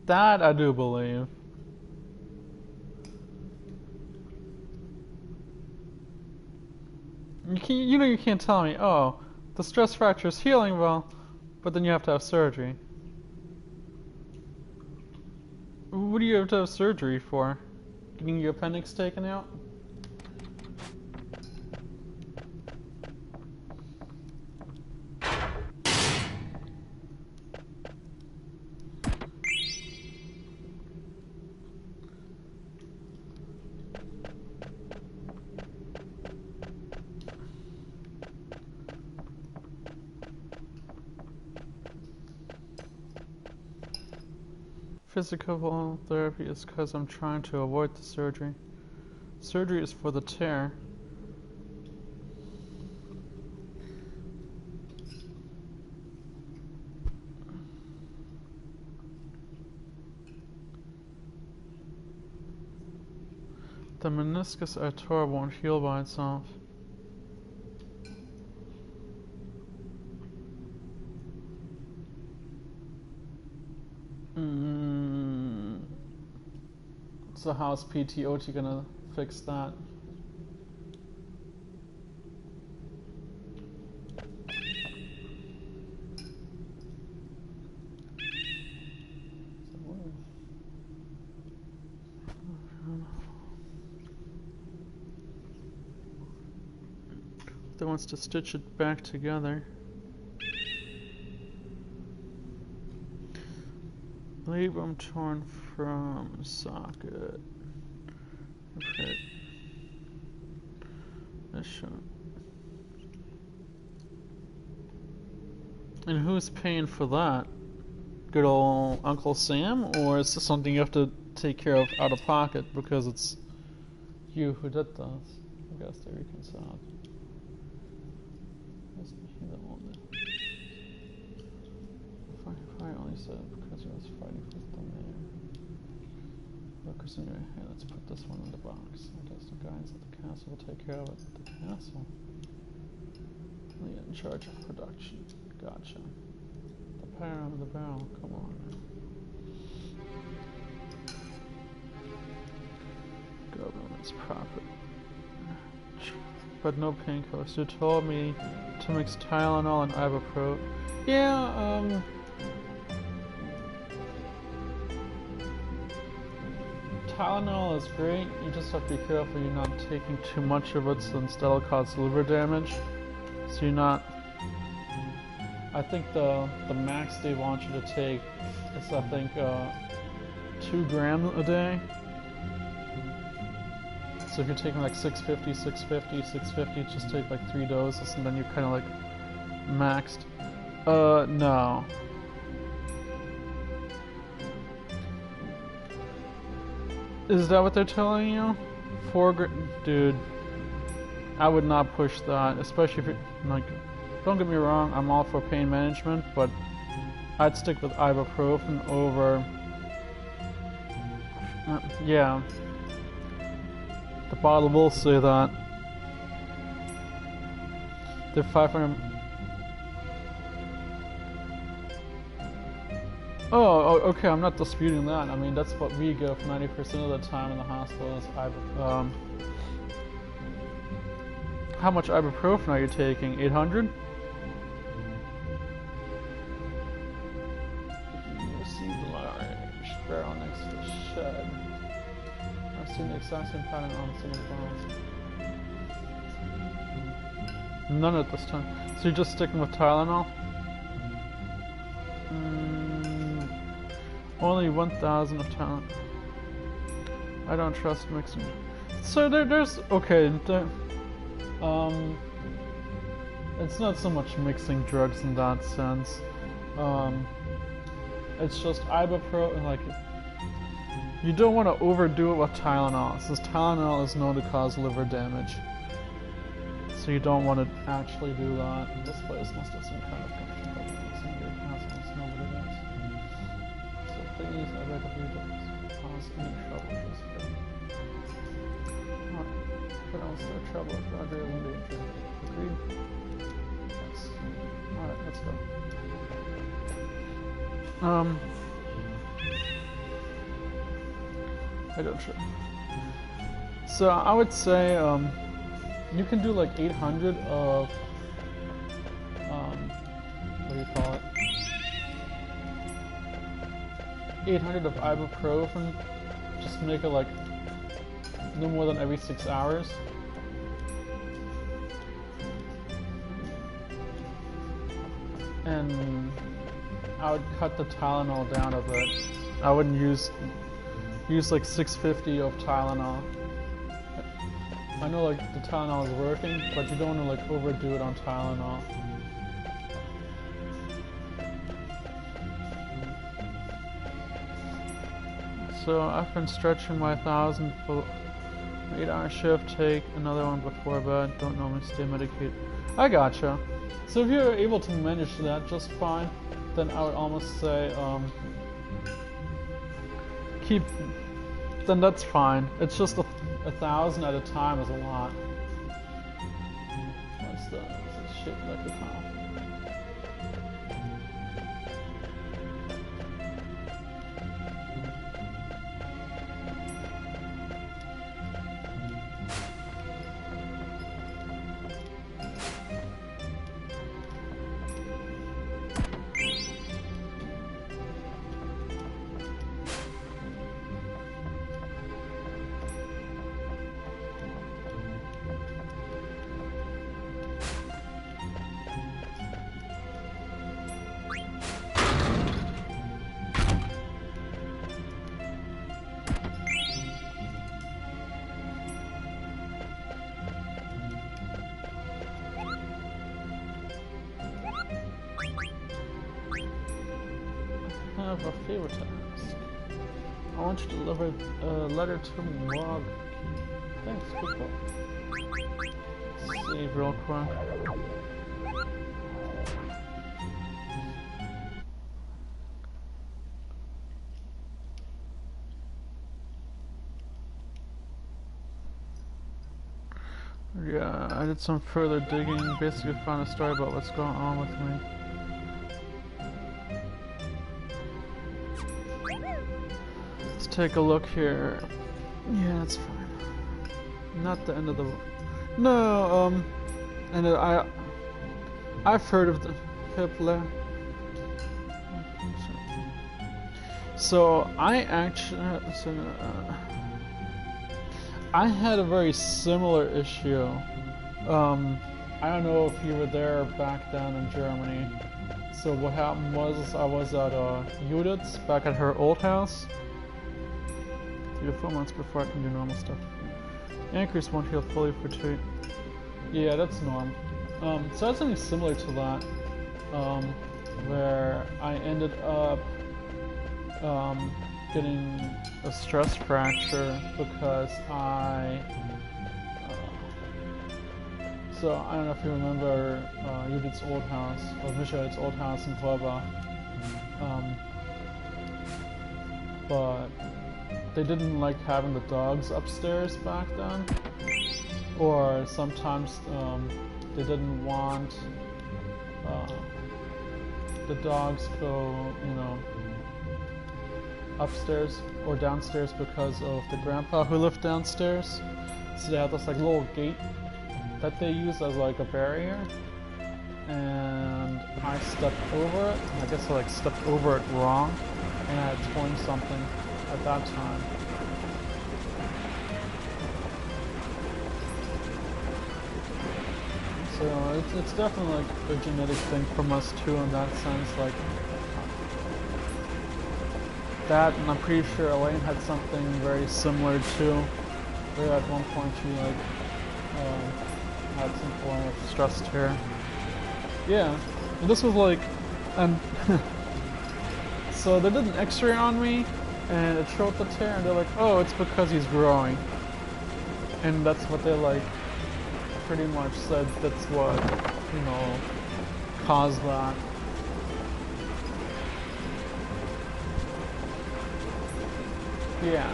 That I do believe. You can't tell me, oh, the stress fracture is healing well, but then you have to have surgery. What do you have to have surgery for? Getting your appendix taken out? Physical therapy is because I'm trying to avoid the surgery. Surgery is for the tear. The meniscus I tore won't heal by itself. So how's PTOT gonna fix that? That wants to stitch it back together. Labrum torn from socket. Okay. This shot. And who's paying for that? Good old Uncle Sam, or is this something you have to take care of out of pocket because it's you who did this? I guess they reconciled. I only said it because I was fighting for the mayor. Workers in your hand, let's put this one in the box. I guess the guys at the castle will take care of it. The castle? Lead in charge of production. Gotcha. The power of the barrel, come on. Government's profit. But no painkillers. You told me to mix Tylenol and ibuprofen. Yeah, Tylenol is great, you just have to be careful you're not taking too much of it since that'll cause liver damage. So you're not... I think the max they want you to take is, I think, 2 grams a day. So if you're taking like 650, just take like 3 doses and then you're kind of like maxed. No. Is that what they're telling you? 4 dude, I would not push that, especially if you're, like, don't get me wrong, I'm all for pain management, but I'd stick with ibuprofen over, yeah. The bottle will say that. They're 500... Oh, okay, I'm not disputing that. I mean, that's what we give 90% of the time in the hospital is ibuprofen. How much ibuprofen are you taking? 800? You see the large barrel next to the shed. I've seen the exact same pattern on some of the bones. None at this time. So you're just sticking with Tylenol? Only 1,000 of talent. I don't trust mixing. So there's okay. It's not so much mixing drugs in that sense. It's just ibuprofen. Like, you don't want to overdo it with Tylenol, since Tylenol is known to cause liver damage. So you don't want to actually do that. This place must have some kind of control. Please, I beg of you, don't cause any trouble. Alright, but also trouble if Roger is in danger. Agreed? Yes. Alright, let's go. I don't sure. So I would say you can do like 800 of what do you call it? 800 of ibuprofen. Just make it like no more than every 6 hours. And I would cut the Tylenol down a bit. I wouldn't use like 650 of Tylenol. I know like the Tylenol is working, but you don't want to like overdo it on Tylenol. So I've been stretching my 1,000 for 8-hour shift, take another one before bed, don't normally stay medicated. I gotcha. So if you're able to manage that just fine, then I would almost say then that's fine. It's just 1,000 at a time is a lot. What's that? It's shaped like a cow. I have a favor to ask. I want you to deliver a letter to Mog. Thanks, good call. Save real quick. Yeah, I did some further digging, basically found a story about what's going on with me. Let's take a look here. Yeah, it's fine. Not the end of the... No, and I've heard of the Hitler. So I actually... I had a very similar issue. I don't know if you were there back then in Germany. So what happened was I was at Judith's back at her old house. 3 to 4 months before I can do normal stuff. Anchors won't heal fully for 2. Yeah, that's normal. So that's something similar to that, where I ended up getting a stress fracture because so I don't know if you remember Judith's old house, or Michael's old house in Vorba, but they didn't like having the dogs upstairs back then, or sometimes they didn't want the dogs go, you know, upstairs or downstairs because of the grandpa who lived downstairs. So they had this like little gate that they use as like a barrier, and I stepped over it. I guess I like stepped over it wrong, and I had torn something at that time. So it's definitely like a genetic thing from us too in that sense, like that, and I'm pretty sure Elaine had something very similar too, where at one point she like had some form of stress tear. Yeah, and this was like, and so they did an x-ray on me, and it showed the tear, and they're like, oh, it's because he's growing. And that's what they like pretty much said, that's what, you know, caused that. Yeah,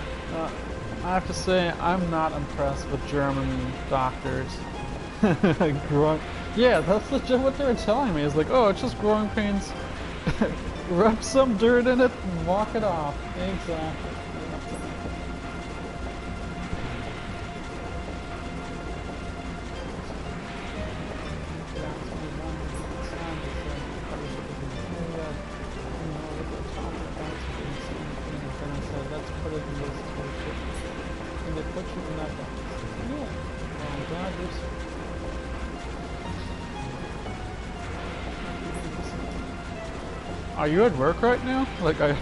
I have to say, I'm not impressed with German doctors. Yeah, that's legit what they were telling me. It's like, oh, it's just growing pains. Rub some dirt in it and walk it off. Exactly. put you in that box. Yeah. Well, I'm glad you're so. Are you at work right now? Like I.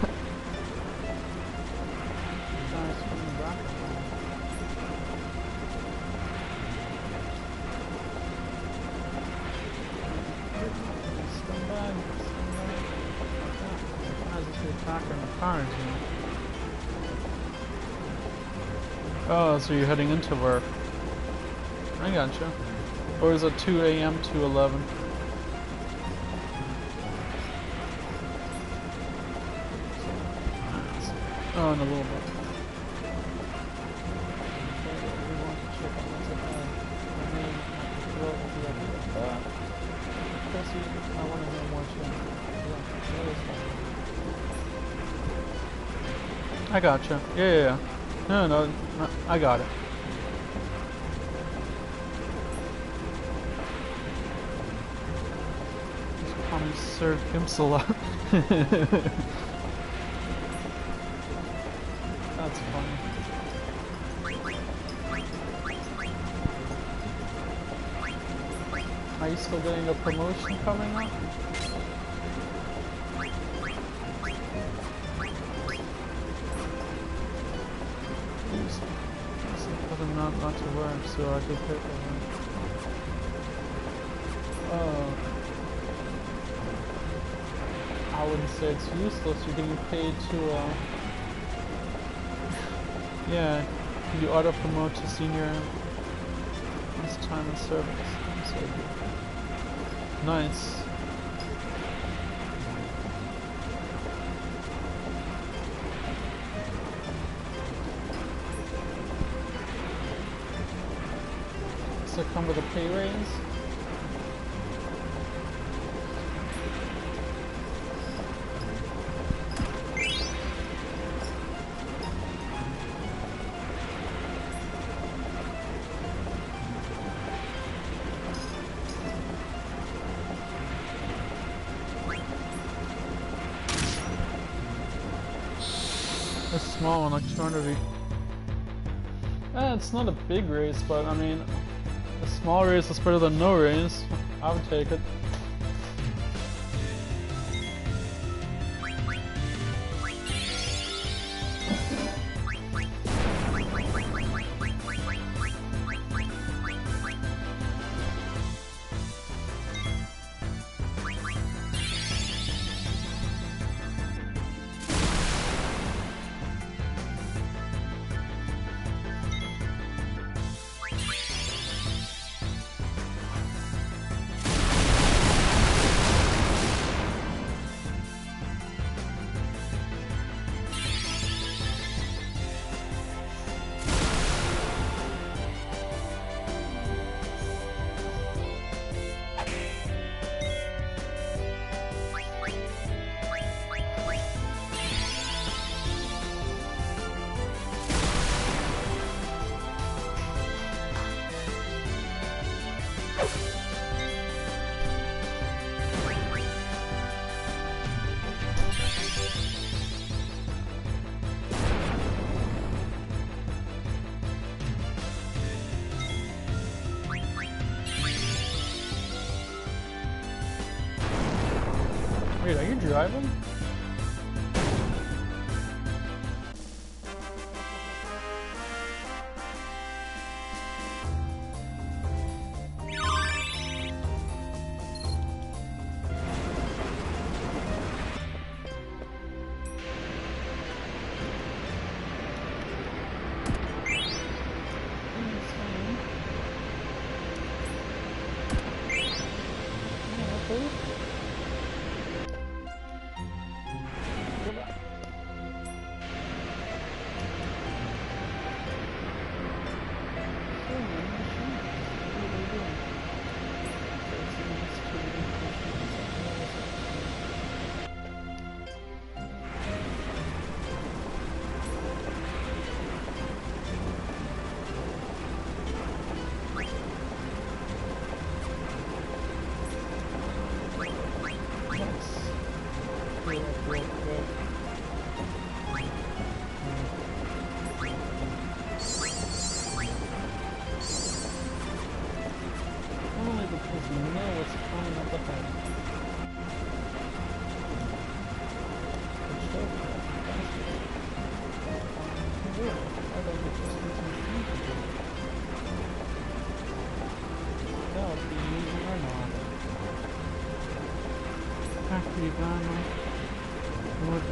Oh, so you're heading into work. I gotcha. Or is it 2 a.m. to 11? Oh, in a little bit. I gotcha. Yeah. No, I got it. Just call me Sir Gimsala. That's funny. Are you still getting a promotion coming up? Not to work, so I could pick it. I wouldn't say it's useless. You're getting paid to, yeah, you auto promote to senior this time in service. So nice. Does it come with a pay raise? A small one, like 200. It's not a big raise, but I mean, a small raise is better than no raise. I would take it. Wait, are you driving?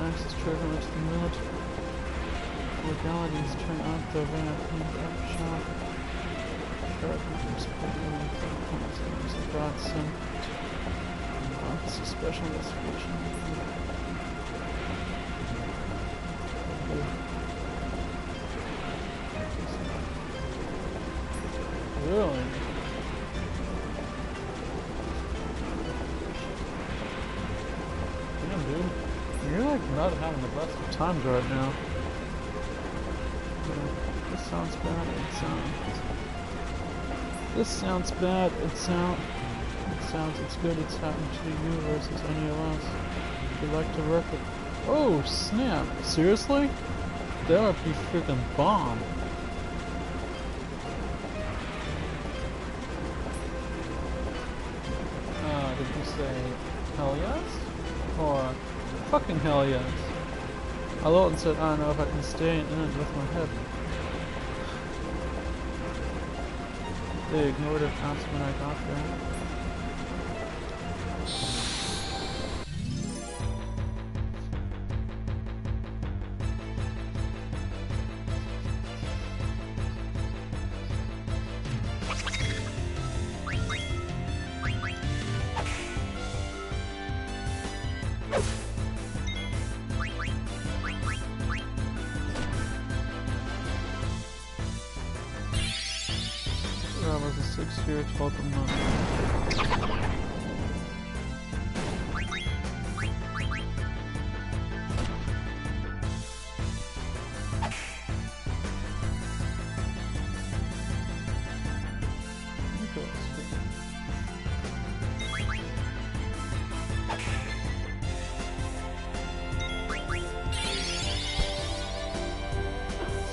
access trigger which the military legalities turn off the van up shop. Sure, I can support you with the comments of Godson. Office of Special Investigation. Really? Damn, dude. You're like not having the best of times right now. This sounds bad. This sounds bad. It's good. It's happened to you versus any of us. We'd like to work with. Oh snap! Seriously? That would be freaking bomb. Did you say hell yes? Or fucking hell yes? I looked and said, I don't know if I can stay in it with my head. They ignored it past when I got there. That was a 6-year total month.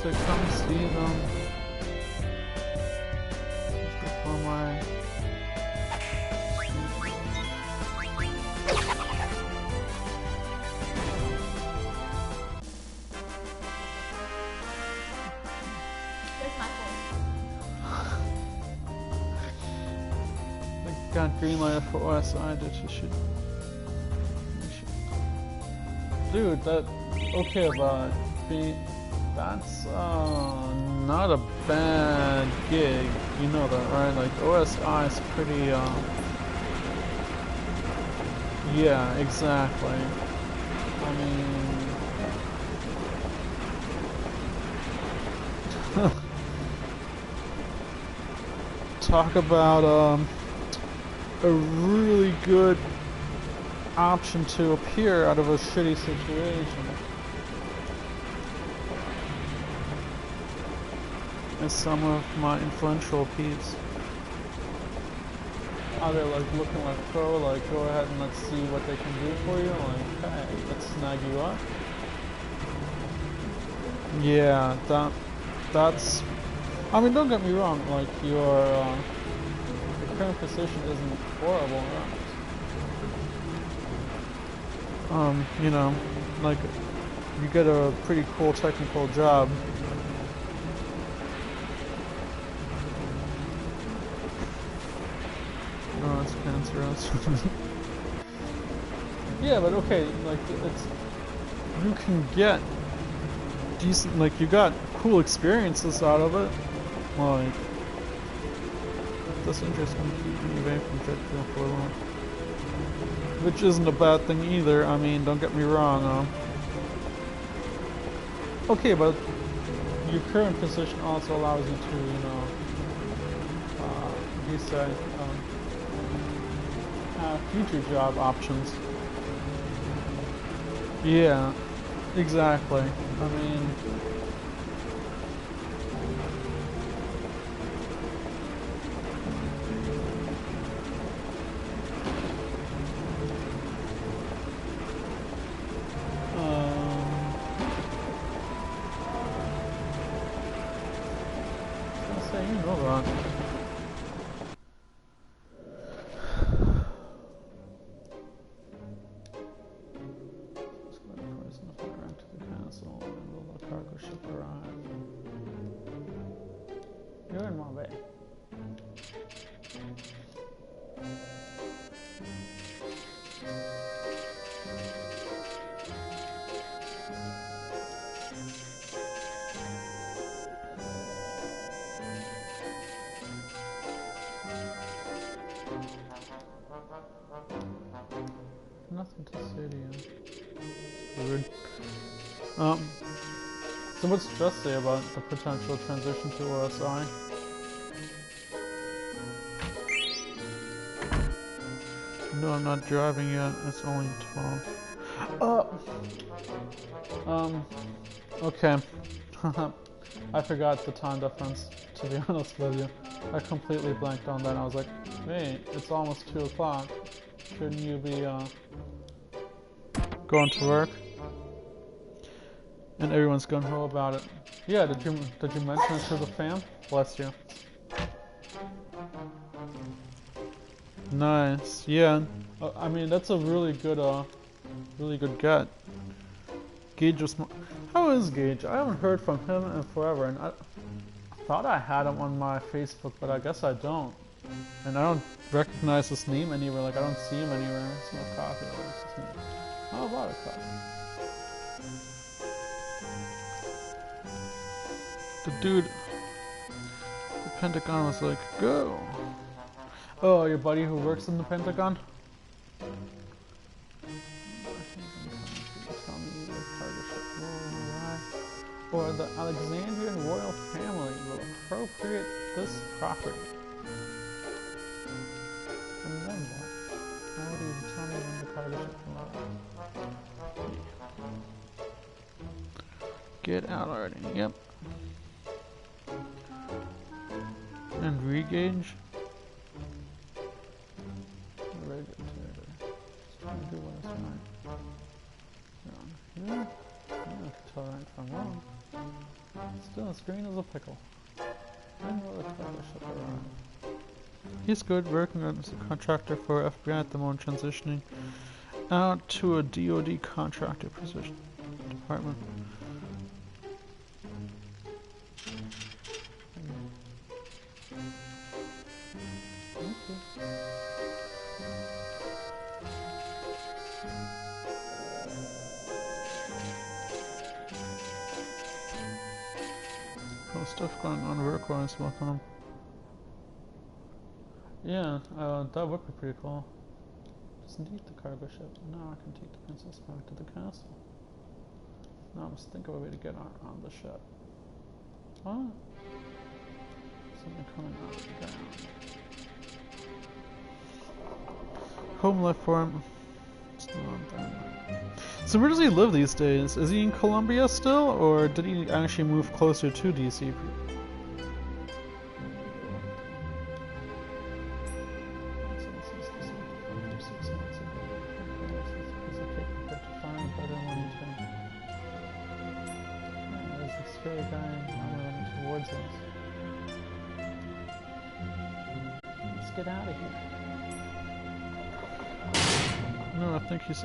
So come see them. Got green light for OSI that you should. Dude, that okay, but that's not a bad gig. You know that, right? Like OSI is pretty. Yeah, exactly. I mean, talk about a really good option to appear out of a shitty situation. As some of my influential peeps. How they're like looking like pro, like go ahead and let's see what they can do for you, like hey, let's snag you up. Yeah, that's I mean don't get me wrong, like your current position isn't horrible, right? You know, like you get a pretty cool technical job. Oh, it's cancerous. Yeah, but okay, like it's you can get decent, like you got cool experiences out of it, like. This interest can keep me away from jet fuel for long. Which isn't a bad thing either, I mean, don't get me wrong. Okay, but your current position also allows you to, you know, you said, have future job options. Yeah, exactly. I mean, you know that. Let's go to prison if I rent to the castle and will the cargo ship arrive. You're in my bay. Um, so what's Jess say about the potential transition to OSI? No, I'm not driving yet. It's only 12. Okay. I forgot the time difference, to be honest with you. I completely blanked on that. I was like, wait, it's almost 2 o'clock. Shouldn't you be, going to work? And everyone's gung ho about it. Yeah, did you mention it to the fam? Bless you. Nice. Yeah. I mean, that's a really good get. Gage was. How is Gage? I haven't heard from him in forever, and I thought I had him on my Facebook, but I guess I don't. And I don't recognize his name anywhere. Like I don't see him anywhere. It's no coffee. How about a coffee? The dude, the Pentagon was like, go. Oh, your buddy who works in the Pentagon? Or the Alexandrian royal family will appropriate this property. And then what? How do you tell me when the cargo ship will arrive? Get out already, yep. And regauge. Trying to do what is right. Down here. Yeah, tell right from wrong. Still as green as a pickle. When will the cargo ship arrive? He's good, working as a contractor for FBI at the moment, transitioning out to a DoD contractor position department. Stuff going on work-wise with him. Yeah, that would be pretty cool. Just need the cargo ship. Now I can take the princess back to the castle. Now I must think of a way to get on the ship. What? Something coming out of the ground. Home life for him. Still on them. So where does he live these days? Is he in Columbia still, or did he actually move closer to DC? Let's get out of here. No, I think he's